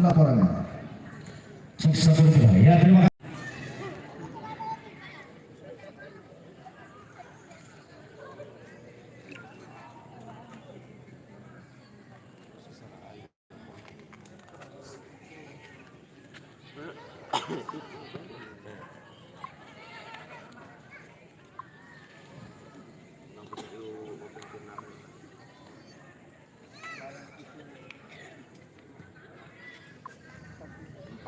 laporannya. Cek 1-2. Ya, terima kasih.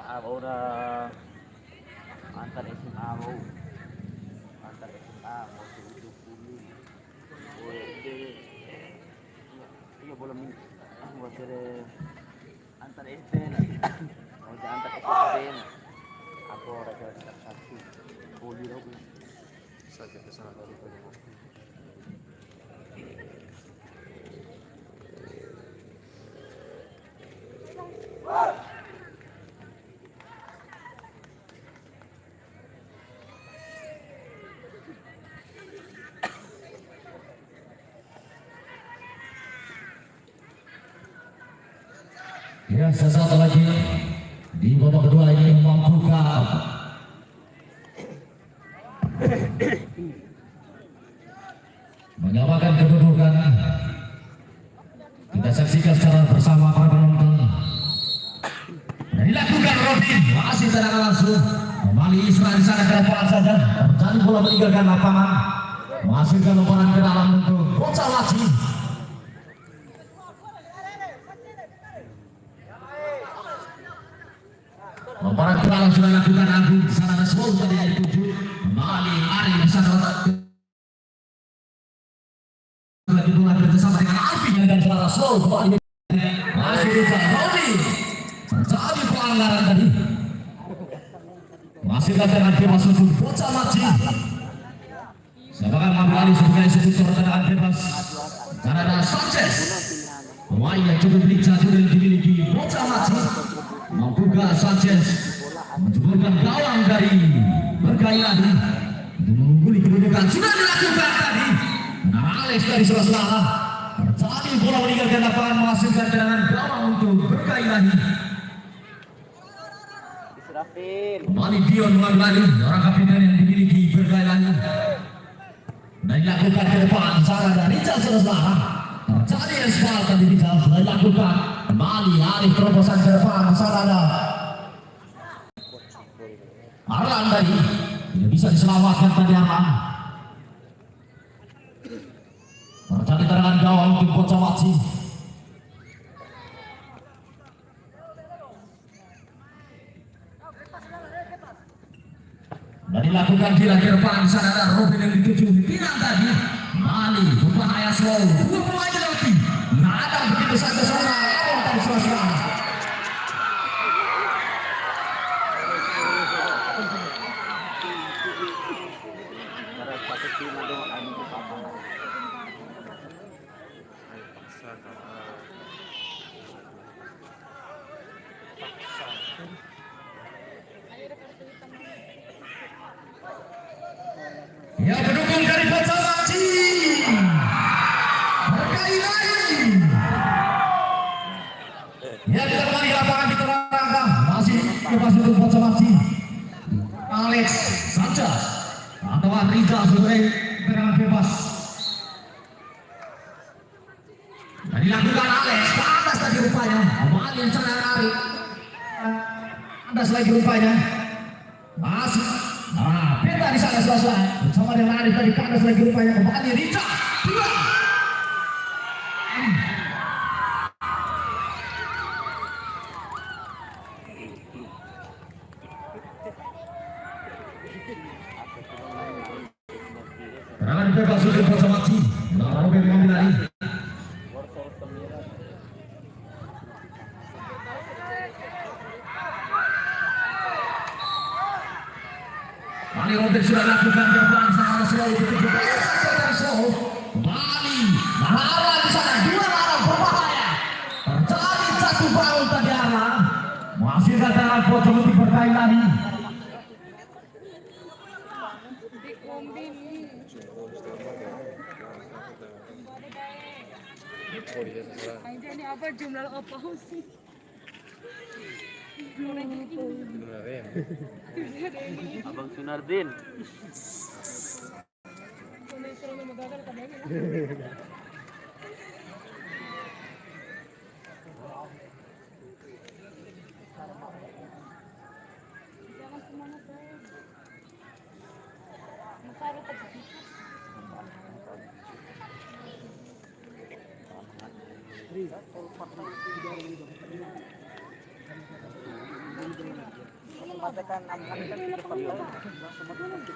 Ahora antar SMA mau antar SMA mau 70 iya boleh buat antar SD mau antar SD aku rasa satu boleh dong saja kesana dari Ya, sesaat lagi di babak kedua ini mampukah menyamakan kedudukan. Kita saksikan secara bersama para penonton. Dan dilakukan Robin masih secara langsung kembali Isra di sana ke lapangan saja. Terjadi bola meninggalkan lapangan, menghasilkan lemparan ke dalam untuk bocah lagi. Lemparan ke dalam sudah dilakukan Agung di sana, Nasrul tadi yang dituju kembali Ari di sana lagi bola kerjasama dengan Alvin dan suara Nasrul kembali masih di sana Robin. Terjadi pelanggaran tadi. Masih dengan bebas untuk bocah Maci. Sebagai Mabali sebagai eksekutor tendangan bebas. Karena ada Sanchez. Pemain yang cukup lincah sudah dimiliki bocah Maci. Mampukah Sanchez menjeburkan gawang dari Berkailahi mengungguli kedudukan sudah dilakukan tadi. Nah, Alex dari sebelah terjadi bola meninggalkan lapangan menghasilkan tendangan gawang untuk Berkailahi. Kembali Dion mengambil orang kapiten yang dimiliki Berkailahi dan dilakukan ke depan sana dari Rizal sebelah. Terjadi espal tadi Rizal sudah dilakukan. Kembali alih terobosan ke depan sana ada Arlan tadi tidak bisa diselamatkan tadi Arlan. Terjadi tendangan gawang untuk bocah Maci. Dan dilakukan di depan sana ada Robin yang dituju pinang tadi. Kembali bukan ayah slow. Dua pemain lagi. Nggak ada begitu saja sana. Tadi selesai. Ya, pendukung dari bocah Maci Berkailahi. Ya, kita kembali ke lapangan kita langkah masih bebas untuk bocah Maci. Alex Sanchez atau Rizal sebagai tendangan bebas. Dan dilakukan Alex ke atas tadi rupanya. Kembali yang serang Ari. Atas lagi rupanya. Masih. Nah, Peta di sana selesai bersama dengan Arif tadi panas lagi rupanya. Kembali Richard dua. Serangan bebas untuk bocah Maci. Robin mengambil lari. Kali Robin sudah lakukan depan sana selalu dituju Bali Nahara di sana dua orang berbahaya. Terjadi satu foul tadi Arlan. Masih datang bocah untuk Berkailahi. Ini apa jumlah apa sih? Abang Sunardin.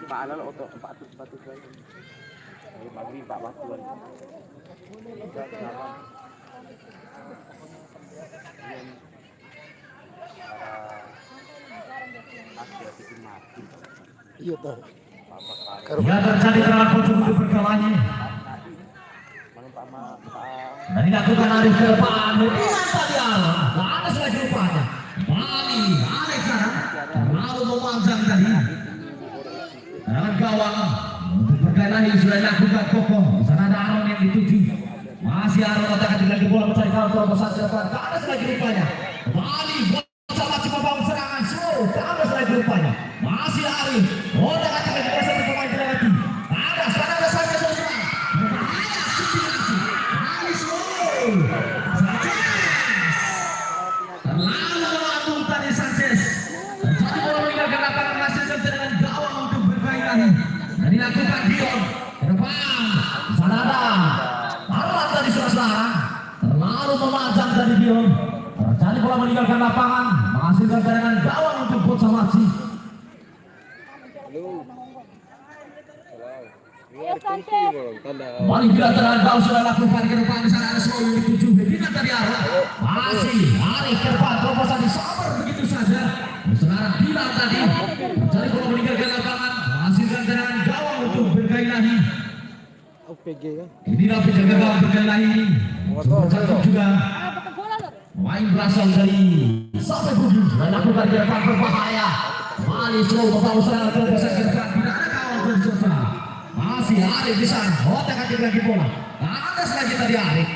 Paalala oto 400 lagi. Ay magbi 4 Iya toh. Ya terjadi dalam pojok perkawannya. Dan dilakukan Arif ke depan. Hubungan tadi Allah. Panas lagi rupanya. Bali, Arif sekarang. Terlalu memanjang tadi. Dengan gawang. Untuk perkelahi sudah dilakukan kokoh. Di sana ada Aron yang dituju. Masih Aron otak lagi bola mencari kawan terobosan ke depan. Panas lagi rupanya. Bali, coba membangun serangan. Slow. Panas lagi rupanya. Masih Arif. Otak lagi bersama pemain penalti. Ada sampai selesai. Berbahaya substitusi. Arif slow. Terlalu melambung tadi Sanchez. Jadi bola meninggalkan lapangan menghasilkan tendangan gawang untuk bermain lagi. Dan dilakukan Dion ke depan. Sana ada Arlan tadi suara-suara. Terlalu memanjang tadi Dion. Jadi bola meninggalkan lapangan menghasilkan tendangan gawang untuk Bocah Maci. Paling bila tendangan gawang sudah lakukan ke depan. Di sana ada Slow yang dituju. Bina tadi Arlan. Masih Arif ke depan. Terobosan disabar begitu saja. Sekarang Bila tadi. Jadi bola meninggalkan lapangan menghasilkan tendangan gawang untuk berkali lagi. OPG kan. Inilah penjaga gawang berkali lagi. Tercatat juga. Main berasal dari sampai Budi. Dan lakukan ke depan berbahaya. Kembali Slow membawa serangan terobosan ke depan. Tidak ada kawan terjadi. Masih Arif di sana. Otak lagi bola. Atas lagi tadi Arif.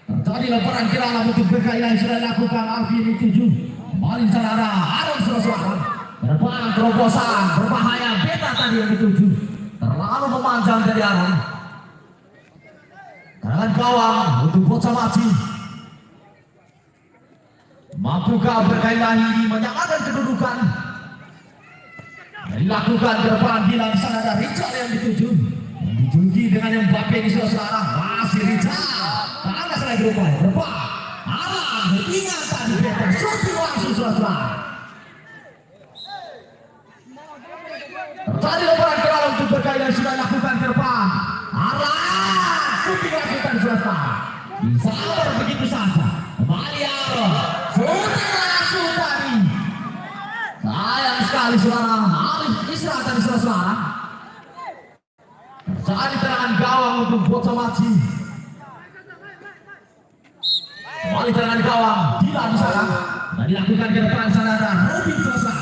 Terjadi lemparan ke dalam untuk berkali lagi sudah dilakukan. Alfi ini tuju. Kembali di sana ada Aron suara-suara. Ke depan terobosan berbahaya. Beta tadi yang dituju. Terlalu memanjang dari Aron. Tangan gawang untuk Bocah Maci. Mampukah berkali lagi menyamakan kedudukan? Dilakukan ke depan bila di sana ada Richard yang dituju. Yang dituju dengan yang Mbappe di sebelah. Masih Richard. Panas lagi rupanya. Depan. Alan ingat tadi Peter. Shooting langsung sebelah. Terjadi lemparan ke dalam untuk berkali lagi sudah dilakukan ke depan. Alan shooting langsung di sebelah. Disabar begitu saja. Kembali Aron. Shooting langsung tadi. Sayang sekali saudara. Arif istirahat dari saudara. Jadi tendangan gawang untuk Bocah Maci. Kembali tendangan gawang. Dila di sana. Dan dilakukan ke depan sana ada Robin selesai.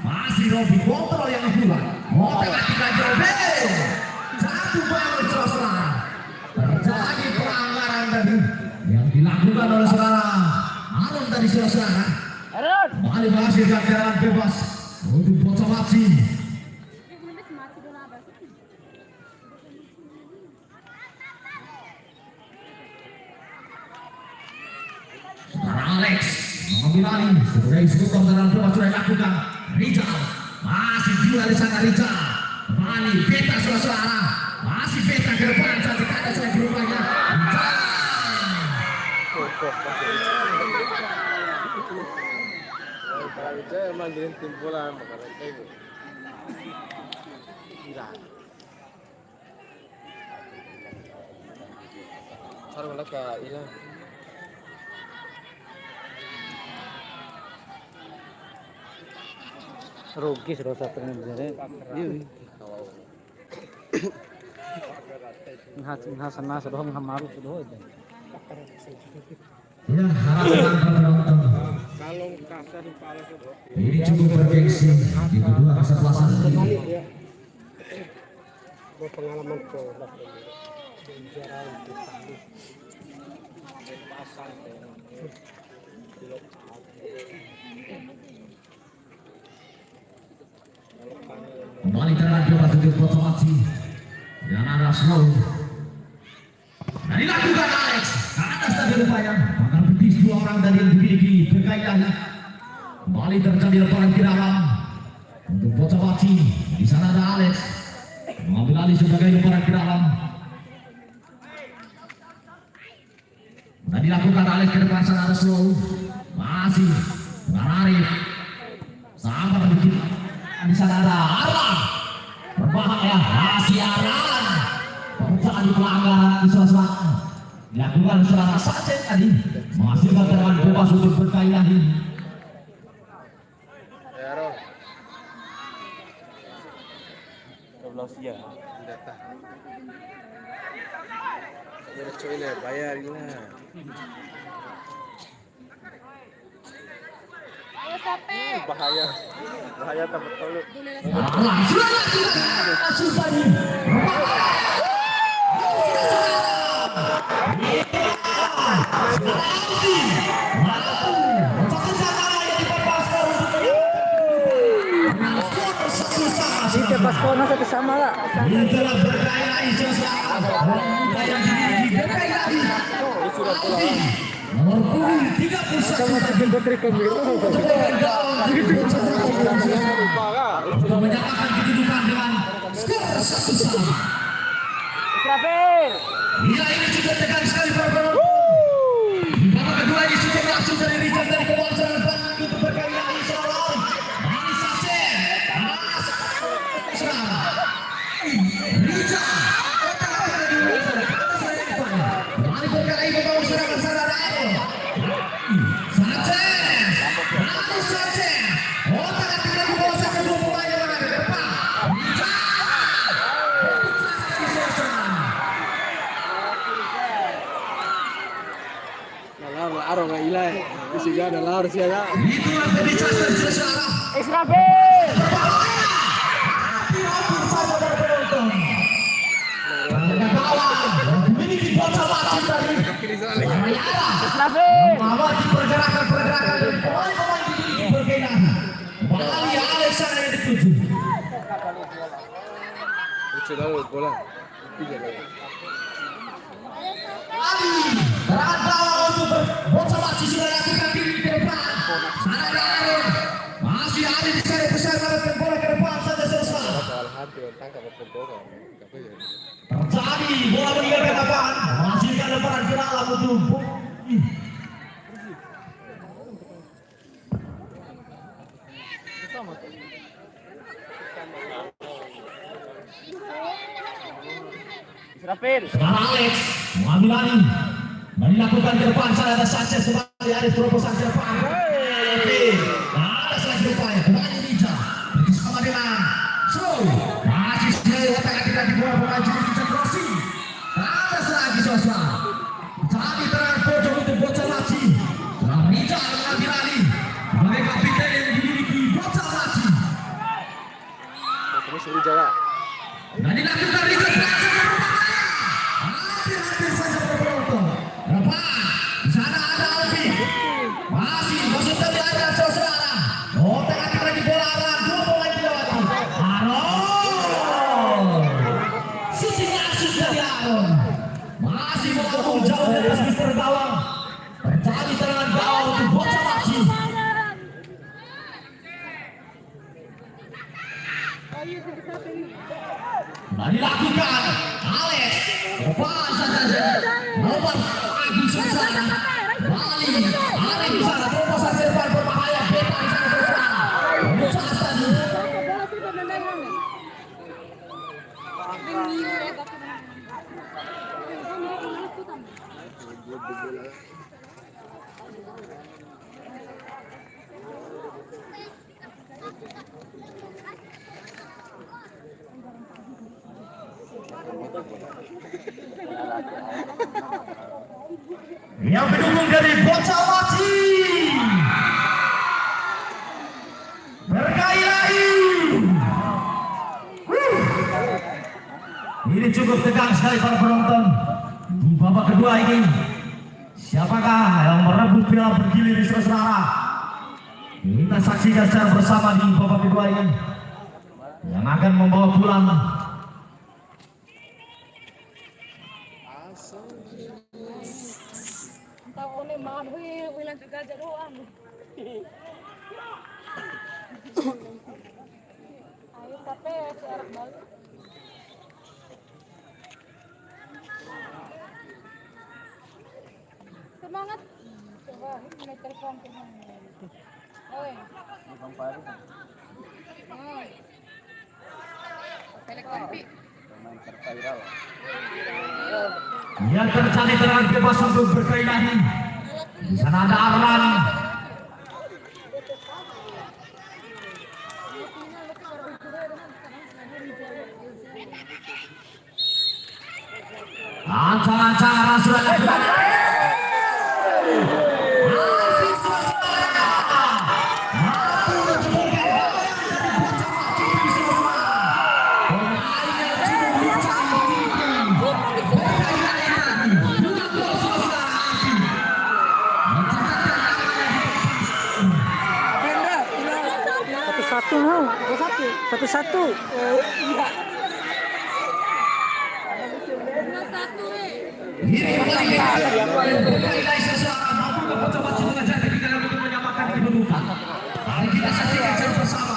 Masih Robin kontrol yang kedua. Otak lagi Robin. Satu bangun saudara. Terjadi pelanggaran tadi yang dilakukan oleh saudara Aron tadi saudara. Kembali menghasilkan tendangan bebas untuk Bocah Maci. Alex mengambil alih sebagai skuter tendangan bebas sudah dilakukan. Rizal masih Dila di sana Rizal. Kembali Beta saudara. Masih Beta ke depan saja ada saya ke rupanya. Kalau saya emang jadi tim bola makanya itu. Gila. Sarung laka ilang. Rugi sudah satu ini. Hasan Nasr doang hamaru sudah aja. Ya, harapan penonton. Kalau kasar kepala sudah. Ini cukup bergengsi di kedua kesebelasan ini. Pengalaman ke juara untuk pasang Kembali terhadap bebas untuk Botomaci. Dan ada slow. Dan dilakukan Alex. Ke atas tadi rupanya. Bahkan betis dua orang dari yang dimiliki berkaitan. Kembali terjadi lemparan ke dalam. Untuk Botomaci. Di sana ada Alex. Mengambil alih sebagai lemparan ke dalam. Dan dilakukan Alex ke depan sana ada slow. Masih. Dan Arif. Sama begitu. Di sana ada Arlan. Berbahaya. Masih Arlan. Pemecahan di pelanggaran di selatan. Dilakukan secara Sanchez tadi. Masih bergerak bebas untuk berkali lagi. Ya, Ro. 12 ya. Data. Saya coy le, bayar gila. Ayo sampai. Bahaya. Bahaya tak betul. Arlan sudah lagi. Susah nih. Kita pas kona satu sama lah. Itulah berkaya Isosa. Yang dimiliki berkaya lagi. Nomor punggung 31. Sama tiga bateri kami. Untuk menyamakan kedudukan dengan skor 1-1. Israfil. Bila ini juga tekan sekali para di babak kedua ini sudah langsung dari Richard dari kebawah serangan depan untuk berkali lagi selalu. Ini Sanchez. Richard. Kembali berkali ke bawah serangan sana ada Sanchez. Lalu Sanchez. Otak tinggal di bawah serangan dua pemain yang ada di depan. Richard. Aro nggak hilang. Isi gak ada lar sih ya. Itulah pembicaraan seseorang. Israfil. Memiliki bocah macet tadi. Israfil. Mengawasi pergerakan-pergerakan dari pemain-pemain dimiliki berkaitan. Kembali Alexander yang dituju. Lucu lalu bola. Tiga lagi. Ali serangan bawah untuk bocah macet sudah lakukan diri ke depan. Sana ada Aaron. Masih Ali dicari besar melepaskan bola ke depan saja selesai. Soal hati tangkap apa Terjadi bola meninggal ke depan. Menghasilkan lemparan ke dalam untuk Israfil. sekarang Alex mengambil alih dan dilakukan ke depan. Sana ada Sanchez kembali Arif terobosan ke depan. Ada selagi upaya kembali Ninja bersama dengan Slow. Masih Slow otak tidak dibuat pemain juga bisa crossing. Ada selagi Sosa. Jadi terang pojok untuk bocah Laci. Dan Ninja mengambil alih sebagai kapiten yang dimiliki bocah Laci. Terus suruh jaga. Dan dilakukan Richard berhasil berbahaya. Hampir saja berpenonton. Depan. Di sana ada Alfi. Masih masuk tadi ada saudara. Oh, tengah lagi bola arah. Dua pemain dilewati. Aaron. Sisinya asyik dari Aaron. Masih melambung jauh dari atas mister gawang. Terjadi serangan gawang untuk bocah Laci. Dan dilakukan Alex depan saja nomor Agus Susana Bali Arif di sana terobosan ke depan berbahaya Beta di sana saudara Lucas tadi yang pendukung dari bocah Laci berkali lagi. Ini cukup tegang sekali para penonton di babak kedua ini. Siapakah yang merebut piala bergilir di saudara? Kita saksikan secara bersama di babak kedua ini. yang akan membawa pulang. Tahu nih makan bilang juga jagoan. Ayo sampai searah balik. Semangat. Coba ini telepon ke mana. Oi. Bang Farid. Oi. Pelek kopi. Pemain terviral. Yang tercari tendangan bebas untuk berkaitan. Di sana ada Arman. Ancang-ancang sudah dilakukan. Satu-satu. Iya. Kita saksikan bersama.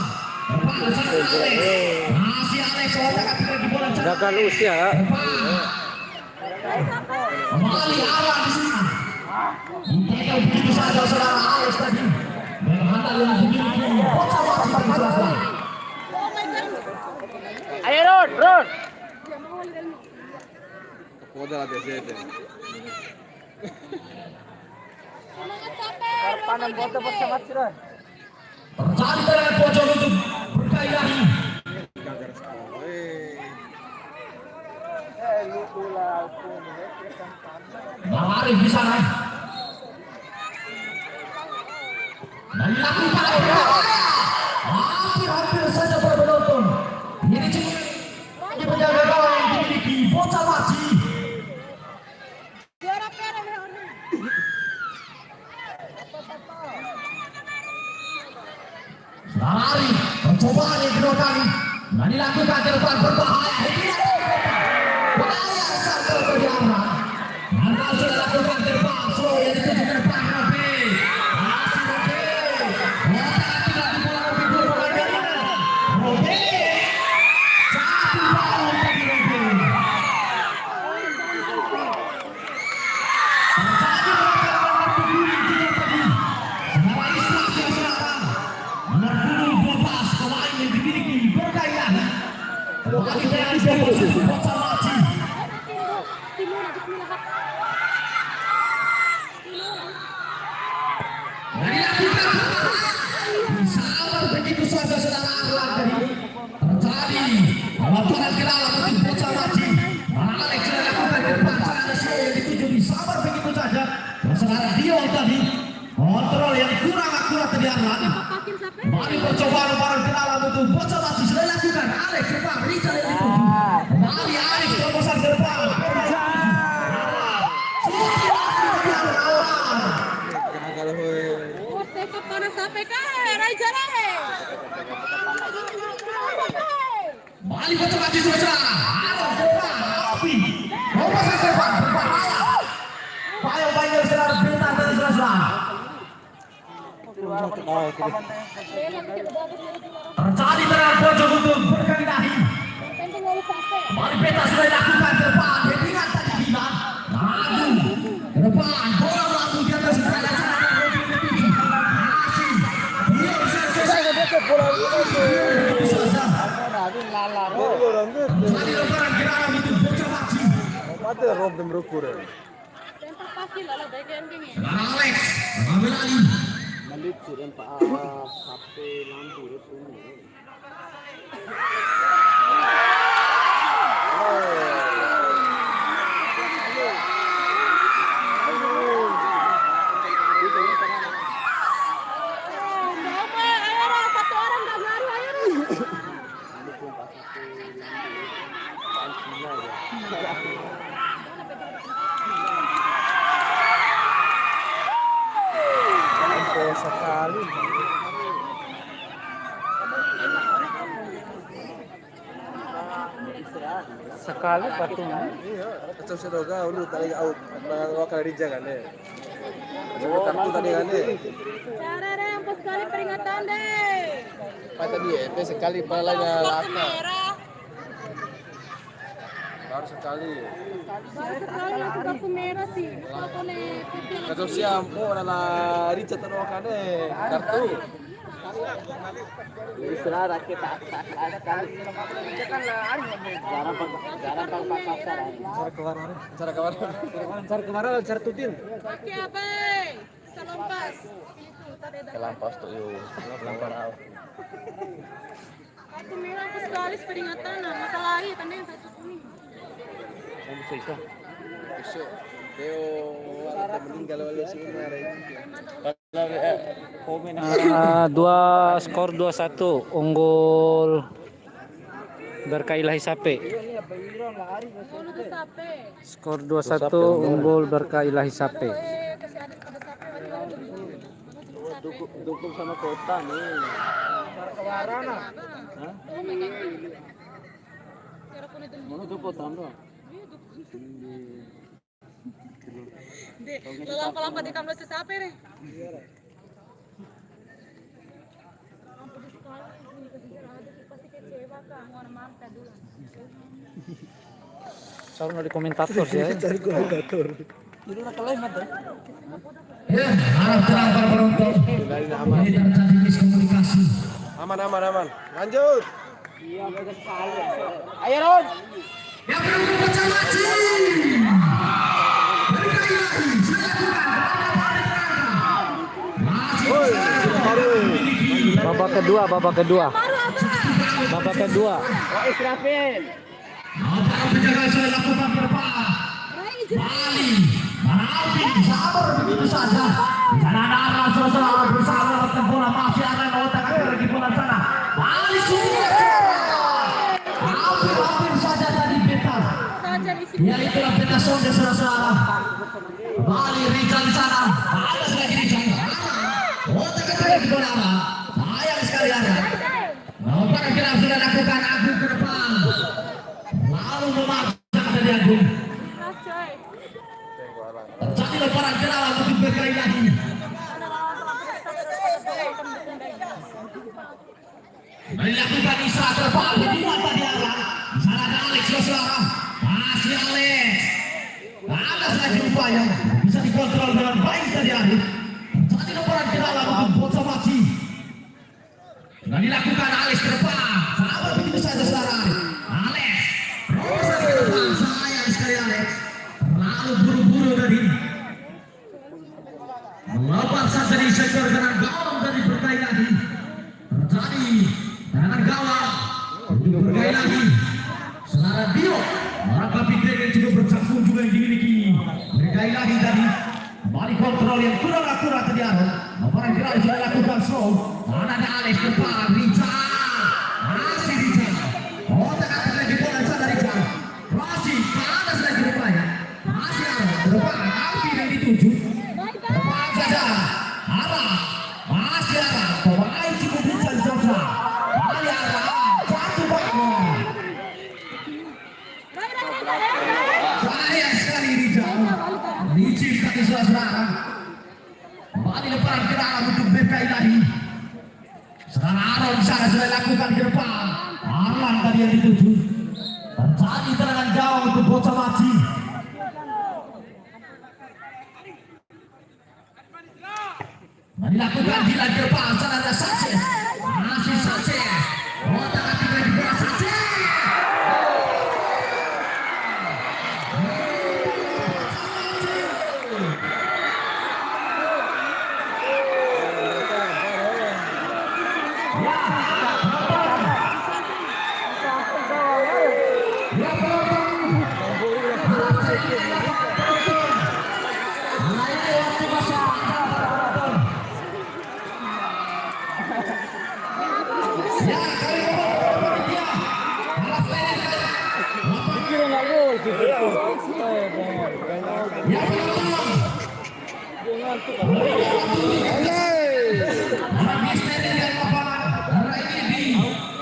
Masih Alex Gagal usia. kembali arah di sini. Mereka begitu saja saudara Alex tadi. Berhantar yang dimiliki bocah masih berjalan. Ayo Ron. Modal ada sih. Semangat sampai. Panan foto sangat sudah. Terjadi dengan pojok untuk berkaitan. Bang Arif di sana. Dan dilakukan hampir saja berbentuk. Ini cuma ini penjaga gawang yang dimiliki bocah Maci. Juara perang ya orang. Saudara Arif, percobaan yang kedua kali. Dan dilakukan ke depan berbahaya. Bahaya sampai berjalan. Dan kalau sudah lakukan terbang, slow yang dituju ke depan Robi. Masih Robi. Hati-hati lagi bola Robi berbola dari mana? Robi. Satu bal bagi Robi. Terjadi perkara berduri juga tadi. Sebuah instruksi sekarang. Menerbunuh 12 pemain yang dimiliki berkaitan. Kembali dengan bocah Maci. Timur bismillah. Dan dilakukan sabar begitu saja saudara Arlan tadi terjadi lapangan ke dalam untuk bocah Maci. Alex sudah lakukan ke depan sana show yang dituju di sabar begitu saja. Dan saudara Dion tadi kontrol yang kurang akurat tadi Arlan. Pakin sampai. Kembali percobaan lebaran ke dalam untuk bocah Maci sudah dilakukan. Alex depan Richard yang dituju. Kembali Alex terobosan ke depan. Teka panas sampai kah? Raja Rahe. Balik bocah Maci saudara. Arlan depan. Api. Terobosan ke depan. Berbahaya. Bahaya saudara bintang dari saudara. Terjadi dengan pojok untuk berkali-kali. Penting harus sampai. Kembali peta sudah dilakukan ke depan. Headingan tadi gila. Maju ke depan. Bola melambung di atas gaya cara masih. Dia bisa selesai. Terjadi lebaran ke dalam itu bocah Maci. Tempat pakin lah bagian gini. Saudara Alex mengambil alih. Malit sih dan Pak Awas HP lampu itu. Satu orang nggak ngaruh ayo. Sekali. Sekali patung. Iya, kacau sedoga ulu tadi out. Bawa kali kan deh. Sebut kartu tadi kan deh. Cara deh, empat kali peringatan deh. Apa tadi ya? Itu sekali palanya laka. Baru sekali. Baru sekali masuk kartu merah sih. Apa nih? Kacau siam, oh nana Richard tadi kan deh. Kartu. Istilah rakyat tak sekali. Cara kemarin cara tutin. Pakai apa? Salompas. Itu tadi ada. Kelampas tuh yuk. Kelampas. Kartu merah empat kali peringatan. Mata lagi tanda yang satu kuning. Besok Deo ada meninggal oleh si Umar. Skor 2-1 unggul Berkah Ilahi Sape. Solo tuh sape. Skor 2-1 unggul Berkah Ilahi Sape. Kasih adik pada sape. Berarti Dukung sama kota nih. Mana tuh kota doang? Dek, lampa-lampa di kamar sesape nih. Pasti kecewa kan, mau mampir dulu. Seorang dari komentator ya. Cari komentator. Ya, harap tenang para penonton. Ini terjadi miskomunikasi. Aman. Lanjut. Ayo Ron. Yang beruntung pecah maci. Berkah Ilahi, Babak kedua. Wah, Israfil. apa penjaga sudah lakukan ke depan. Bali, Marawi, sabar begitu saja. Di sana ada arah saudara berusaha melakukan bola masih ada otak lagi bola sana. Bali sudah. Hampir saja tadi beta. Saja di sini. Ya itulah beta sonde saudara. Bali Rizal di sana. Atas lagi Rizal. Otak lagi bola. Sayang sekali ada. Nampaknya kita sudah lakukan Agung ke depan. Lalu memaksa dari Agung. Coy. Terjadi lemparan ke dalam untuk Berkah Ilahi. Dilakukan Isra terbang kedua tadi arah. Di sana ada Alex saudara. Masih Alex. Atas lagi upaya. Bisa dikontrol dengan baik tadi arah. Terjadi lemparan ke dalam untuk Bocah Maci. Sudah dilakukan Alex ke depan. Sabar begitu saja saudara. Alex. Rosa ke depan. Sayang sekali Alex. Terlalu buru-buru tadi. Melepas saja di sektor dengan gawang dari Berkah Ilahi. Terjadi dengan gawang untuk Berkah Ilahi. Saudara Dio Raka Fitri yang juga bercakung juga yang dimiliki Berkah Ilahi tadi. Kembali kontrol yang kurang akurat tadi Aaron. Lemparan kira sudah lakukan slow. Mana ada Alex depan Rizal. Masih Rizal. Otak atas lagi bola sana Rizal. Masih panas lagi rupanya. Masih Aaron depan hampir yang dituju. Depan saja arah. Masih arah. Pemain cukup bisa dicoba. Kali arah. Satu bangun. Sayang sekali Rizal. Licin tadi saudara. Kembali lemparan ke dalam untuk Berkah Ilahi. Sekarang Aaron di sana sudah lakukan ke depan. Arlan tadi yang dituju. Terjadi terangan jauh untuk Bocah Maci. Dilakukan di lagi depan. Sana ada Sanchez. Masih Sanchez. Otak hati lagi bola Sanchez.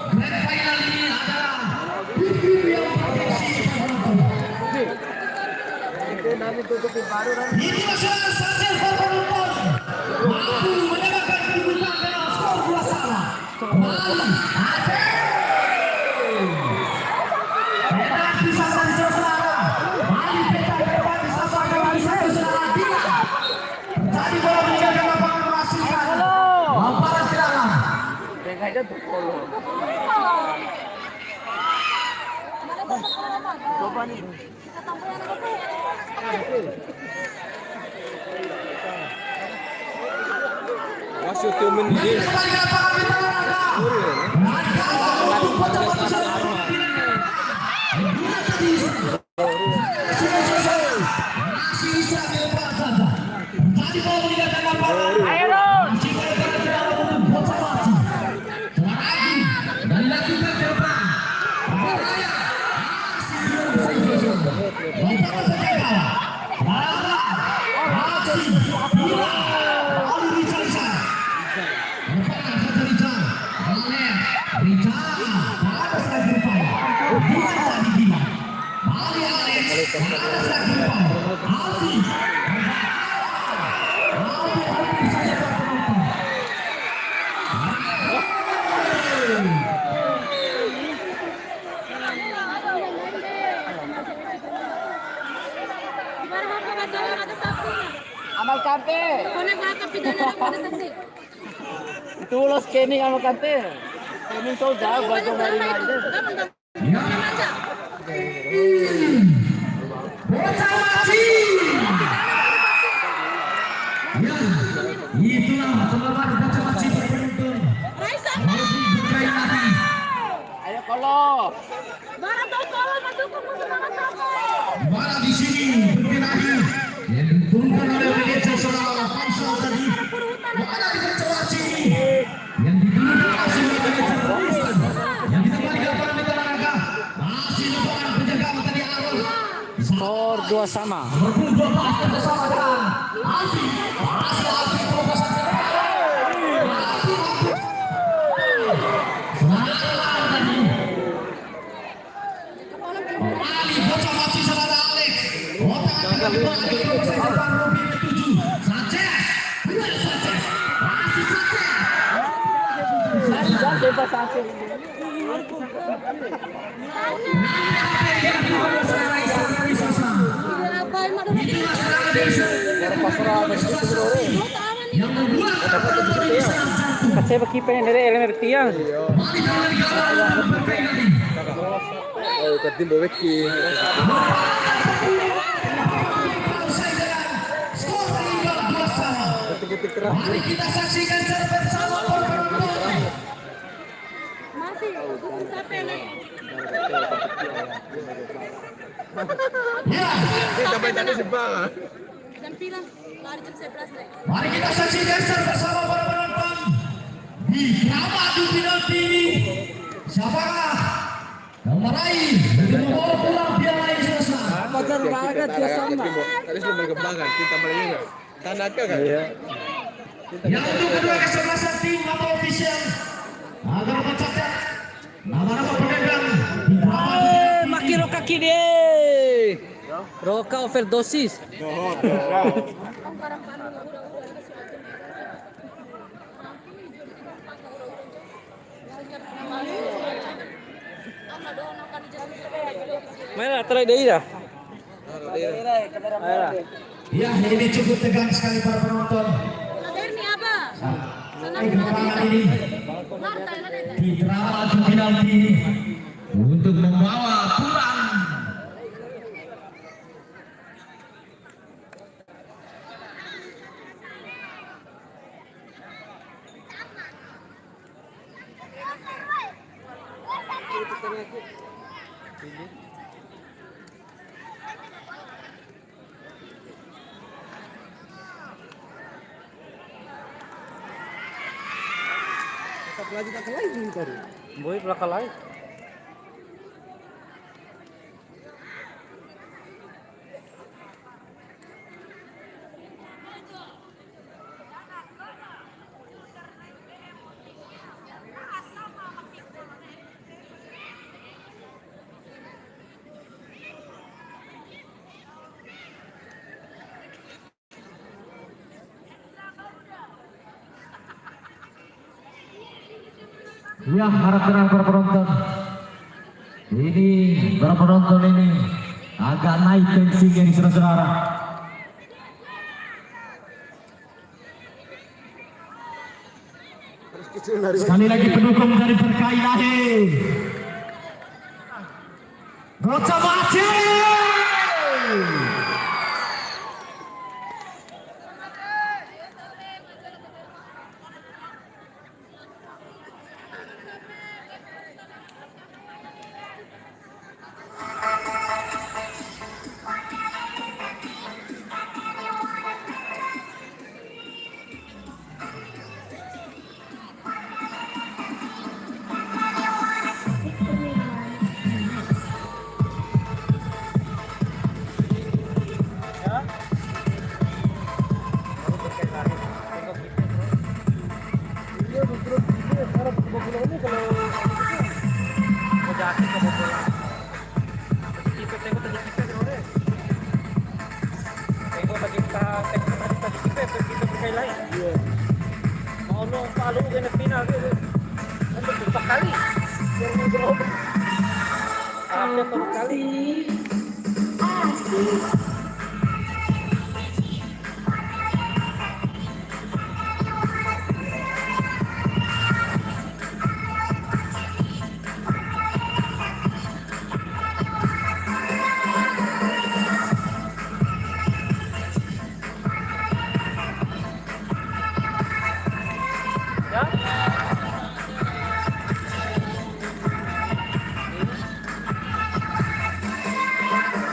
Grand final ini adalah Fikri yang berpotensi Ini masalah Sanchez berpenonton mampu menyamakan kedudukan dengan skor 2-2. Kembali Aceh. Penalti sampai di saudara. Mali peta depan disampaikan lagi satu saudara tiga. Jadi bola meninggalkan lapangan menghasilkan lemparan ke dalam. Kayaknya tuh polo. Coba nih. Masuk tumen ini. Kembali ke lapangan masih bisa dilepas saja. Tadi bola meninggalkan lapangan. Ayo dong. Dan dilakukan ke depan. Bahaya. Lompatan saja bawah. Masih bola. Ali Richardson. Lompatan saja Richard. Oleh Richard. Ada lagi upaya. Bukan tadi gila. Ali Alex. Ada lagi upaya. Ali. Ali saja berpenonton. Amal Kante. Pokoknya bakal pidana ako na saksi. Itu lo scanning Amal Kante. Scanning tuh jauh buat dari aja. Bocah Maci. Ya, itulah penggemar Bocah Maci berpenonton. Raisa! Lebih berkait lagi. Ayo kolo. Barang daw ko, madukong mo sa mga tao. Bola di sini berkelahi yang diturunkan oleh manajer saudara Faisal tadi. Bola di Bocah Maci yang diturunkan langsung oleh manajer Rizwan. Yang dikembalikan pada Mitra Naga. Masih lemparan penjaga tadi awal. Skor 2 sama. Berdua bersama dengan Alfi. Masih Alfi fokus. Selamat tadi. Ali Bocah Maci sama Alex. Otak akan keluar dari box depan Robin ke-7. Sanchez. Sanchez. Masih Sanchez. Jangan bebas Sanchez. Itulah serangan yang membuat penonton ini sangat satu. Kasi kipen dari elemen tiang. Mari kita digawang berkait lagi. Oh, ketim baweki. Selesai dengan skor imbang 2-2. Ketik keras. Mari kita saksikan secara bersama penonton. Masih, sampai na. Ya, Sampai tadi sebang. Dan pilang, lari jam 11 na. mari kita saksikan secara bersama para penonton. Di drama adu penalti ini, siapakah yang meraih untuk membawa pulang piala ini selesai? Pacar banget dia sama. Tadi sebelum berkembangan, kita mulai juga. Tanaka kan? Iya. Yang untuk kedua kesebelasan tim atau official agar mencatat nama-nama pemegang di drama adu penalti ini. Maki roka kiri. Roka overdosis. Ang parang paano na ura-ura kasi Mana try deh ya? Ya, ini cukup tegang sekali para penonton. Kaderni apa? Di kemenangan ini Marta, di drama adu penalti ini untuk membawa pulang Boy belakang lain. Ya, harap tenang para penonton. Ini para penonton ini agak naik tensinya di saudara-saudara. Harus kecil dari Sekali lagi pendukung dari Berkah Ilahi. Bocah Mati.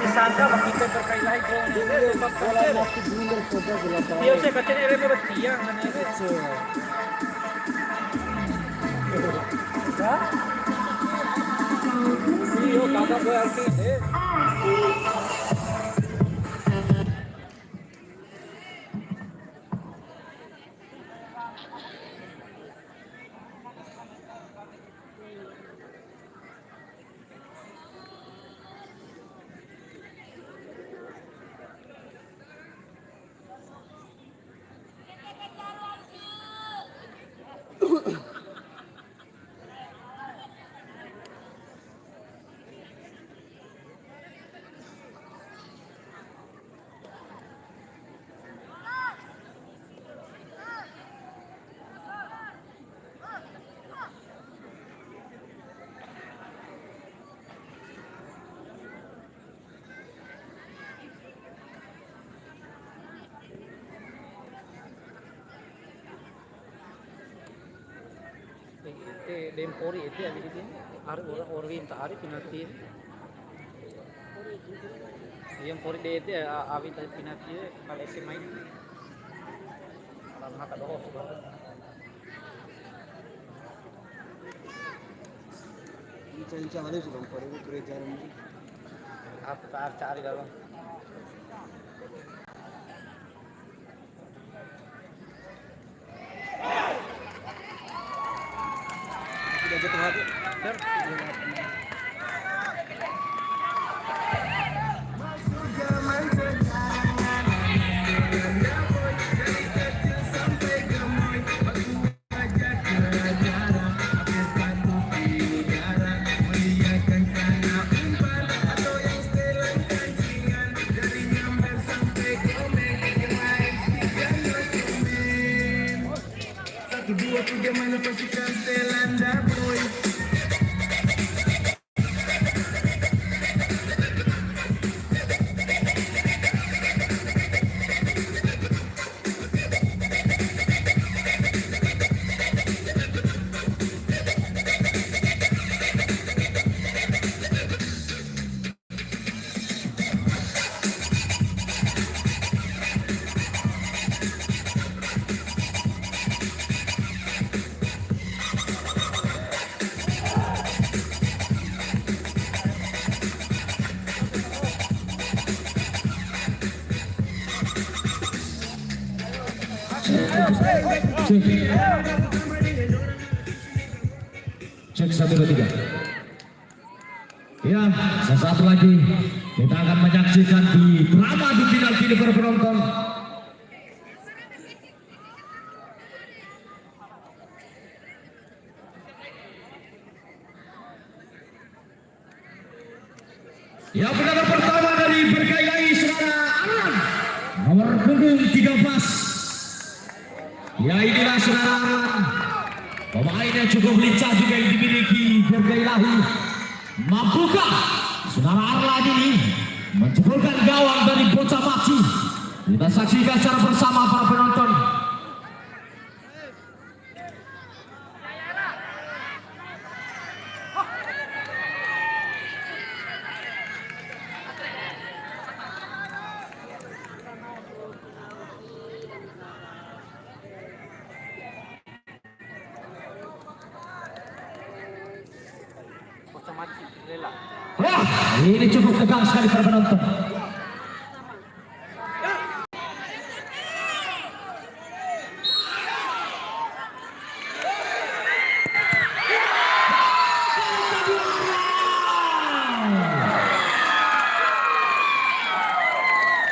Disangka makita Berkah Ilahi drone ini sebab kacer. Dia saya kacer ini berapa tiang kan ini. Ya? Iya, kagak gue arti. Dempori itu ada di sini. Hari orang Orwin tak hari penalti. Yang pori itu awi tadi penalti kalau si main. Kalau mata doh. Cincang ada sudah pada itu gereja ini. Apa cari dalam. Tidak jatuh hati. Cek 1, 2, 3. Ya, sesaat lagi kita akan menyaksikan di drama di final kini para penonton. Yang pendapat pertama dari berkaitai saudara Alan, nomor punggung 13. Ya inilah saudara Alan, pemain yang cukup lincah juga yang dimiliki berkaitai. Mampukah saudara Arlan ini menjebolkan gawang dari bocah Maci? Kita saksikan secara bersama para penonton. Bocah mati, rela. Wah, ini cukup tegang sekali para penonton.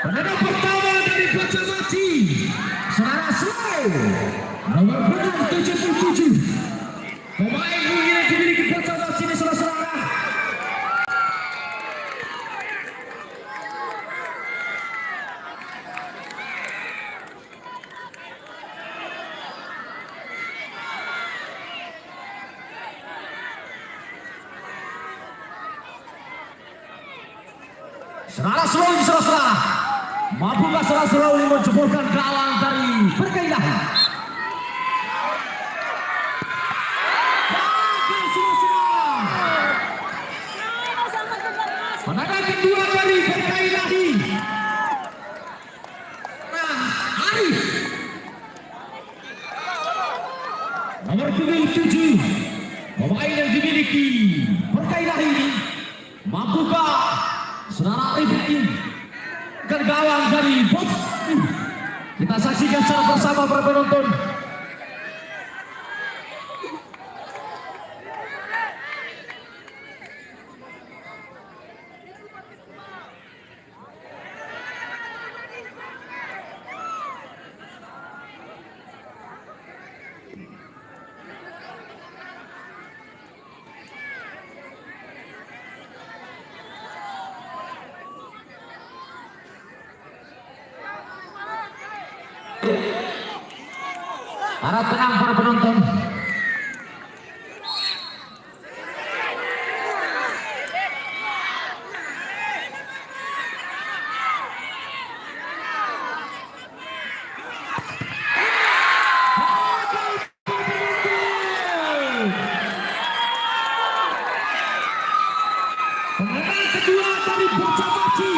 Penendang pertama dari bocah Maci, saudara Slow, nomor punggung 77. Pemain mungkin yang dimiliki bocah Maci ini saudara-saudara. Saudara Slow ini saudara-saudara. Mampukah saudara Slow ini menjebolkan gawang dari berkaitai? Penendang kedua dari berkaitai. Arif, nomor punggung 7. Pemain yang dimiliki berkaitai ini. Mampukah saudara Arif ini ke gawang dari bot? Kita saksikan secara bersama para penonton. Harap tenang para penonton. Penendang kedua dari bocah Maci,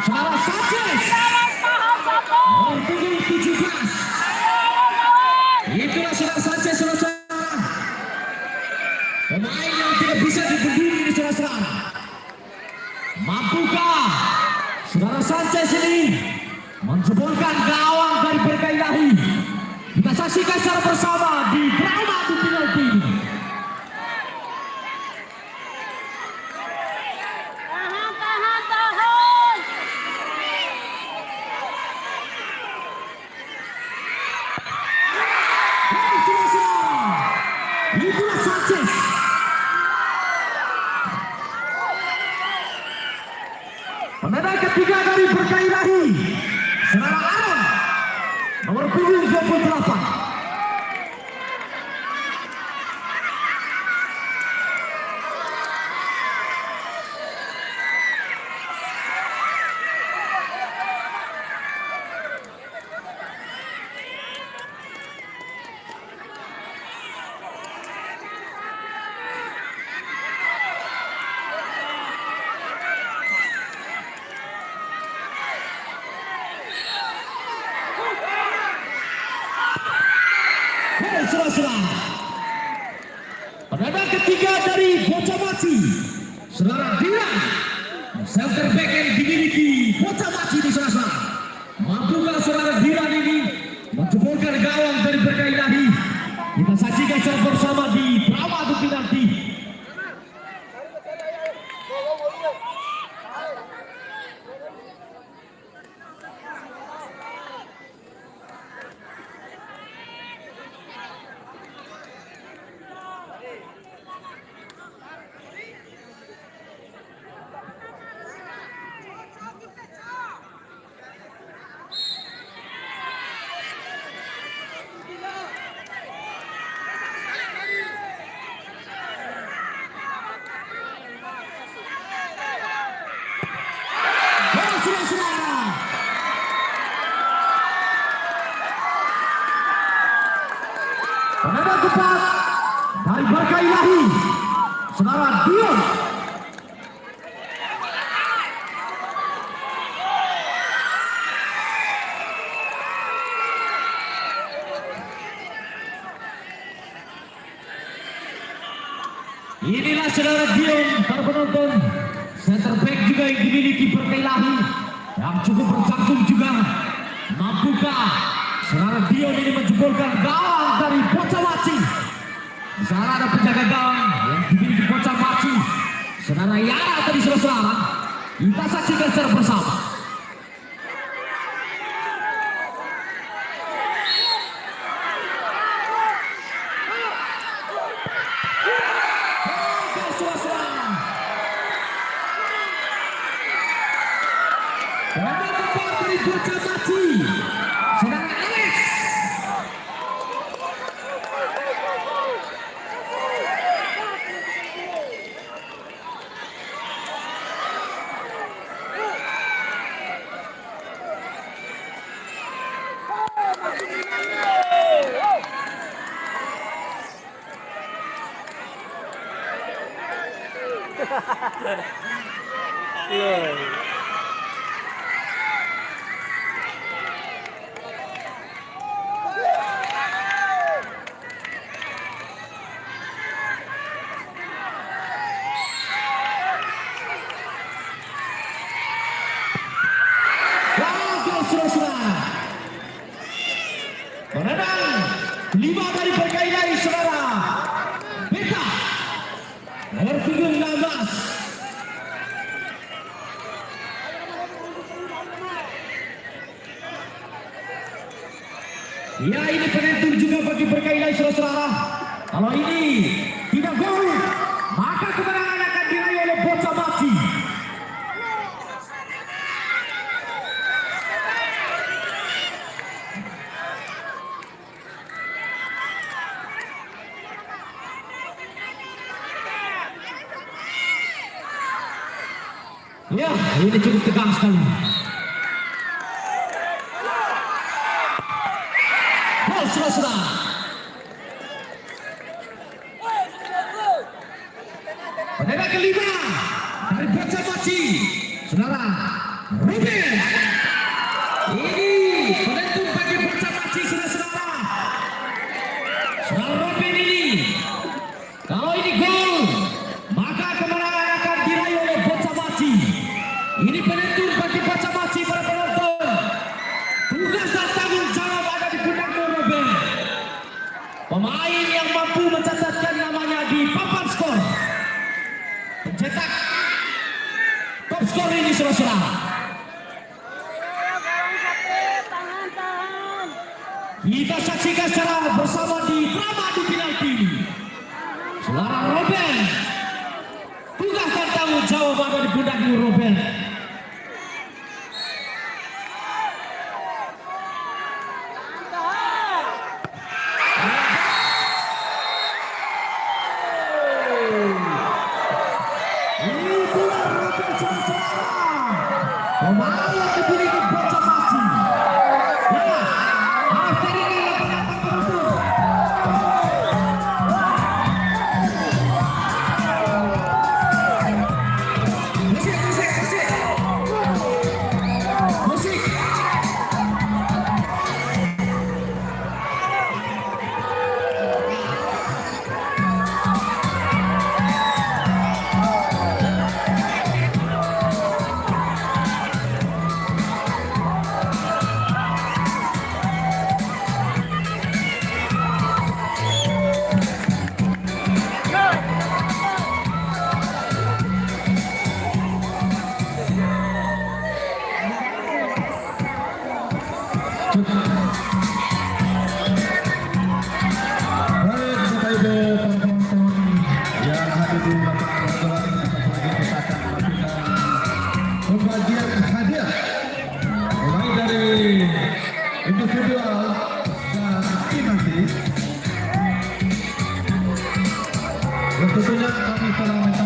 saudara Sanchez, nomor punggung 17. Itulah saudara Sanchez, saudara-saudara. Pemain yang tidak bisa dibendung ini saudara-saudara. Mampukah saudara Sanchez ini menjebolkan gawang dari berkaitai? Kita saksikan secara bersama di drama adu penalti ini. Itulah Sanchez. Penendang ketiga dari berkaitai, saudara Aaron, nomor punggung 28. Saudara-saudara, penendang ketiga dari bocah Maci, saudara Dilan, center back yang dimiliki bocah Maci di saudara-saudara. Mampukah saudara Dilan ini menjebolkan gawang dari berkaitai? Kita saksikan secara bersama di drama adu penalti. berkah ilahi saudara Dion. Inilah saudara Dion, para penonton, center back juga yang dimiliki berkah ilahi yang cukup berjangkung juga. Mampukah saudara Dion ini menjebolkan gawang dari Bocah Maci? Di sana ada penjaga gawang yang dimiliki Bocah Maci. Saudara Yara tadi saudara, kita saksikan secara bersama. Bocah Maci, saudara Alex. Menendang 5 dari berkah ilahi saudara Beta nomor punggung 16. Ya, ini penentu juga bagi berkah ilahi saudara. Kalau ini tidak gol, maka kemenangan akan diraih oleh Bocah Maci. Ya, ini cukup tegang sekali. Gol saudara. Penendang kelima dari Bocah Maci, saudara Ruben. Ini penentu bagi Bocah Maci, saudara. Saudara Ruben ini, kalau ini gol, maka kemenangan akan diraih oleh Bocah Maci. Ini penentu bagi Bocah Maci, para penonton. Tugas dan tanggung jawab ada di pundak Ruben. Pemain yang mampu mencatatkan namanya di papan skor, pencetak top skor ini saudara. Kita saksikan secara bersama di drama di penalti. Saudara Ruben, tugas dan tanggung jawab ada di pundak Ruben. Pemain yang dimiliki Bocah Maci. Ya, akhir ini musik. Pembagian hadiah mulai dari individual dan tim nanti. Tentunya kami telah